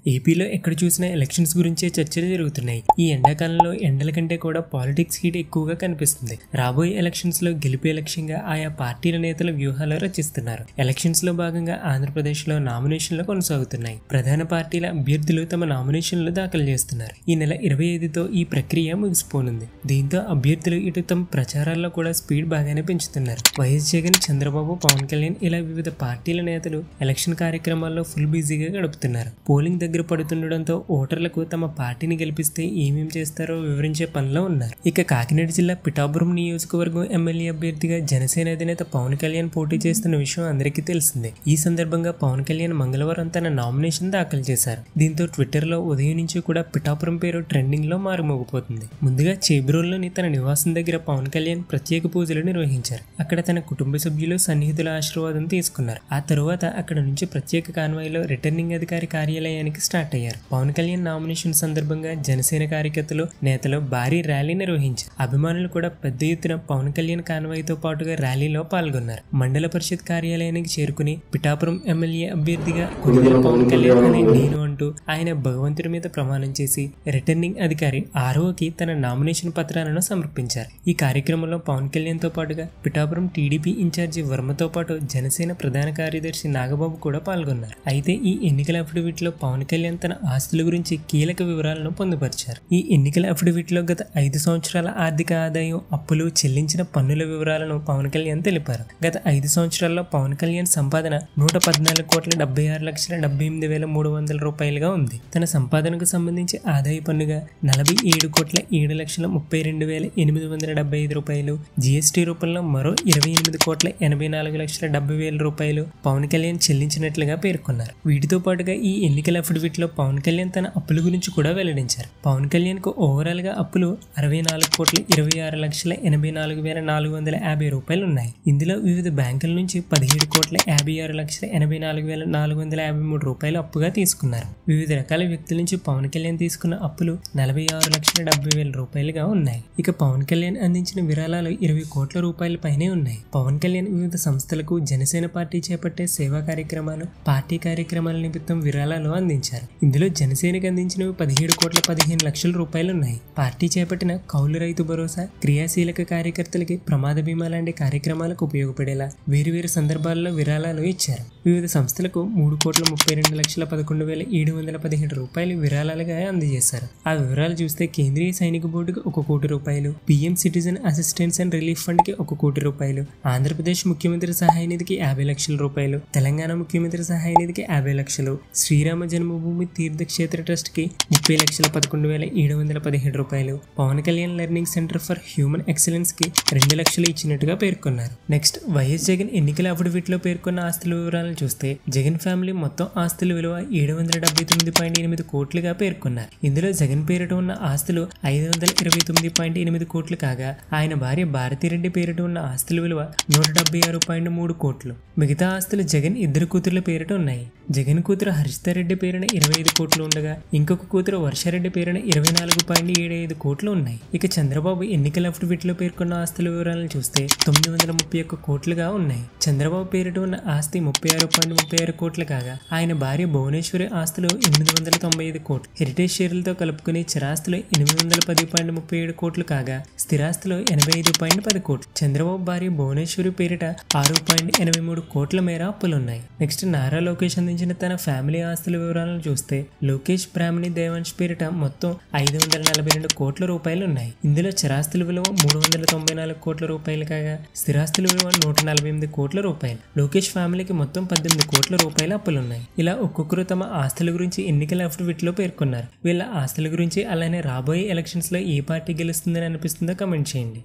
ఏపీలో ఎక్కడ చూసినా ఎలక్షన్స్ గురించే చర్చలు జరుగుతున్నాయి. ఈ ఎండాకాలంలో ఎండల కంటే కూడా పాలిటిక్స్ హీట్ ఎక్కువగా కనిపిస్తుంది. రాబోయే ఎలక్షన్స్ లో గెలిపే లక్ష్యంగా ఆయా పార్టీల నేతలు వ్యూహాలు రచిస్తున్నారు. ఎలక్షన్స్ లో భాగంగా ఆంధ్రప్రదేశ్ లో నామినేషన్లు కొనసాగుతున్నాయి. ప్రధాన పార్టీల అభ్యర్థులు తమ నామినేషన్లు దాఖలు చేస్తున్నారు. ఈ నెల 25తో ఈ ప్రక్రియ ముగిసిపోనుంది. దీంతో అభ్యర్థులు ఇటు తమ ప్రచారాల్లో కూడా స్పీడ్ బాగానే పెంచుతున్నారు. వైఎస్ జగన్, చంద్రబాబు, పవన్ కళ్యాణ్ ఇలా వివిధ పార్టీల నేతలు ఎలక్షన్ కార్యక్రమాల్లో ఫుల్ బిజీగా గడుపుతున్నారు. పోలింగ్ దగ్గర పడుతుండటంతో ఓటర్లకు తమ పార్టీని గెలిపిస్తే ఏమేం చేస్తారో వివరించే పనిలో ఉన్నారు. ఇక కాకినాడ జిల్లా పిఠాపురం నియోజకవర్గం ఎమ్మెల్యే అభ్యర్థిగా జనసేన అధినేత పవన్ కళ్యాణ్ పోటీ చేస్తున్న విషయం అందరికీ తెలిసిందే. ఈ సందర్భంగా పవన్ కళ్యాణ్ మంగళవారం తన నామినేషన్ దాఖలు చేశారు. దీంతో ట్విట్టర్ లో ఉదయం నుంచి కూడా పిఠాపురం పేరు ట్రెండింగ్ లో మారుమోగిపోతుంది. ముందుగా చేబ్రోల్లోని తన నివాసం దగ్గర పవన్ కళ్యాణ్ ప్రత్యేక పూజలు నిర్వహించారు. అక్కడ తన కుటుంబ సభ్యులు, సన్నిహితుల ఆశీర్వాదం తీసుకున్నారు. ఆ తరువాత అక్కడ నుంచి ప్రత్యేక కాన్వాయ్లో రిటర్నింగ్ అధికారి కార్యాలయానికి స్టార్ట్ అయ్యారు. పవన్ కళ్యాణ్ నామినేషన్ సందర్భంగా జనసేన కార్యకర్తలు, నేతలు భారీ ర్యాలీ నిర్వహించారు. అభిమానులు కూడా పెద్ద ఎత్తున పవన్ కళ్యాణ్ కాన్వాయ్తో పాటుగా ర్యాలీలో పాల్గొన్నారు. మండల పరిషత్ కార్యాలయానికి చేరుకుని పిఠాపురం ఎమ్మెల్యే అభ్యర్థిగా కొనిదెల పవన్ కళ్యాణ్ అనే నేను అంటూ ఆయన భగవంతుడి మీద ప్రమాణం చేసి రిటర్నింగ్ అధికారి ఆర్ఓకి తన నామినేషన్ పత్రాలను సమర్పించారు. ఈ కార్యక్రమంలో పవన్ కళ్యాణ్ తో పాటుగా పిఠాపురం టీడీపీ ఇన్ఛార్జి వర్మతో పాటు జనసేన ప్రధాన కార్యదర్శి నాగబాబు కూడా పాల్గొన్నారు. అయితే ఈ ఎన్నికల అఫిడవిట్ లో పవన్ కళ్యాణ్ తన ఆస్తుల గురించి కీలక వివరాలను పొందుపరిచారు. ఈ ఎన్నికల అఫిడవిట్ లో గత 5 సంవత్సరాల ఆర్థిక ఆదాయం, అప్పులు, చెల్లించిన పన్నుల వివరాలను పవన్ కళ్యాణ్ తెలిపారు. గత 5 సంవత్సరాల్లో పవన్ కళ్యాణ్ సంపాదన 114,76,78,300 రూపాయలుగా ఉంది. తన సంపాదనకు సంబంధించి ఆదాయ పన్నుగా 47,732,875 రూపాయలు, జీఎస్టీ రూపంలో మరో 28,84,70,000 రూపాయలు పవన్ కళ్యాణ్ చెల్లించినట్లుగా పేర్కొన్నారు. వీటితో పాటుగా ఈ ఎన్నికల అఫిడవిట్ లో పవన్ కళ్యాణ్ తన అప్పుల గురించి కూడా వెల్లడించారు. పవన్ కళ్యాణ్ కు ఓవరాల్ గా అప్పులు 64,26,84,450 రూపాయలు ఉన్నాయి. ఇందులో వివిధ బ్యాంకుల నుంచి 17,56,84,453 రూపాయలు అప్పుగా తీసుకున్నారు. వివిధ రకాల వ్యక్తుల నుంచి పవన్ కళ్యాణ్ తీసుకున్న అప్పులు 46,70,000 రూపాయలుగా ఉన్నాయి. ఇక పవన్ కళ్యాణ్ అందించిన విరాళాలు 20 కోట్ల రూపాయల పైనే ఉన్నాయి. పవన్ కళ్యాణ్ వివిధ సంస్థలకు, జనసేన పార్టీ చేపట్టే సేవా కార్యక్రమాలు, పార్టీ కార్యక్రమాల నిమిత్తం విరాళాలు అందించారు. ఇందులో జనసేనకు అందించినవి 17,15,00,000 రూపాయలు ఉన్నాయి. పార్టీ చేపట్టిన కౌలు రైతు భరోసా, క్రియాశీలక కార్యకర్తలకి ప్రమాద బీమా లాంటి కార్యక్రమాలకు ఉపయోగపడేలా వేరువేరు సందర్భాల్లో విరాళాలు ఇచ్చారు. వివిధ సంస్థలకు 3,32,11,717 రూపాయలు విరాళాలుగా అందజేశారు. ఆ వివరాలు చూస్తే కేంద్రీయ సైనిక బోర్డుకు 1 కోటి రూపాయలు, PM citizen assistance and relief fund కి 1 కోటి రూపాయలు, ఆంధ్రప్రదేశ్ ముఖ్యమంత్రి సహాయ నిధికి 50 లక్షల రూపాయలు, తెలంగాణ ముఖ్యమంత్రి సహాయ నిధికి 50 లక్షలు, శ్రీరామ జన్మభూమి తీర్థక్షేత్ర ట్రస్ట్ కి 30,11,717 రూపాయలు, Pawan Kalyan learning centre for human excellence కి 2 లక్షలు ఇచ్చినట్టుగా పేర్కొన్నారు. నెక్స్ట్, వైఎస్ జగన్ ఎన్నికల అఫిడవిట్ లో పేర్కొన్న ఆస్తుల వివరాలను చూస్తే జగన్ ఫ్యామిలీ మొత్తం ఆస్తుల విలువ 779.8 కోట్లుగా పేర్కొన్నారు. ఇందులో జగన్ పేరిట ఉన్న ఆస్తులు 529.8 కోట్లు కాగా ఆయన భార్య భారతిరెడ్డి పేరిట ఉన్న ఆస్తుల విలువ 176.3 కోట్లు. మిగతా ఆస్తులు జగన్ ఇద్దరు కూతుర్ల పేరిట ఉన్నాయి. జగన్ కూతురు హర్షితారెడ్డి పేరున 25 కోట్లు ఉండగా ఇంకొక కూతురు వర్షారెడ్డి పేరున 24.75 కోట్లు ఉన్నాయి. ఇక చంద్రబాబు ఎన్నికల అఫిడవిట్ లో పేర్కొన్న ఆస్తుల వివరాలను చూస్తే 931 కోట్లుగా ఉన్నాయి. చంద్రబాబు పేరిట ఉన్న ఆస్తి 36.36 కోట్లు కాగా ఆయన భార్య భువనేశ్వరి ఆస్తులు 895 కోట్లు. హెరిటేజ్ షేర్లతో కలుపుకుని చిరాస్తులు 810.37 కోట్లు కాగా స్థిరాస్తులు 85.10 కోట్లు. చంద్రబాబు భార్య భువనేశ్వరి పేరిట 6.83 కోట్ల మేర అప్పులున్నాయి. నెక్స్ట్, నారా లోకేష్ అందించిన తన ఫ్యామిలీ ఆస్తుల వివరాలను చూస్తే లోకేష్, బ్రాహ్మణి, దేవాంశ్ పేరిట మొత్తం 542 కోట్ల రూపాయలు ఉన్నాయి. ఇందులో చిరాస్తుల విలువ 394 కోట్ల రూపాయలు కాగా స్థిరాస్తుల విలువ 148 కోట్ల రూపాయలు. లోకేష్ ఫ్యామిలీకి మొత్తం 18 కోట్ల రూపాయల అప్పులున్నాయి. ఇలా ఒక్కొక్కరు తమ ఆస్తుల గురించి ఎన్నికల అఫిడవిట్ లో పేర్కొన్నారు. వీళ్ళ ఆస్తుల గురించి, అలానే రాబోయే ఎలక్షన్స్ లో ఏ పార్టీ గెలుస్తుందని అనిపిస్తుందో కమెంట్ చేయండి.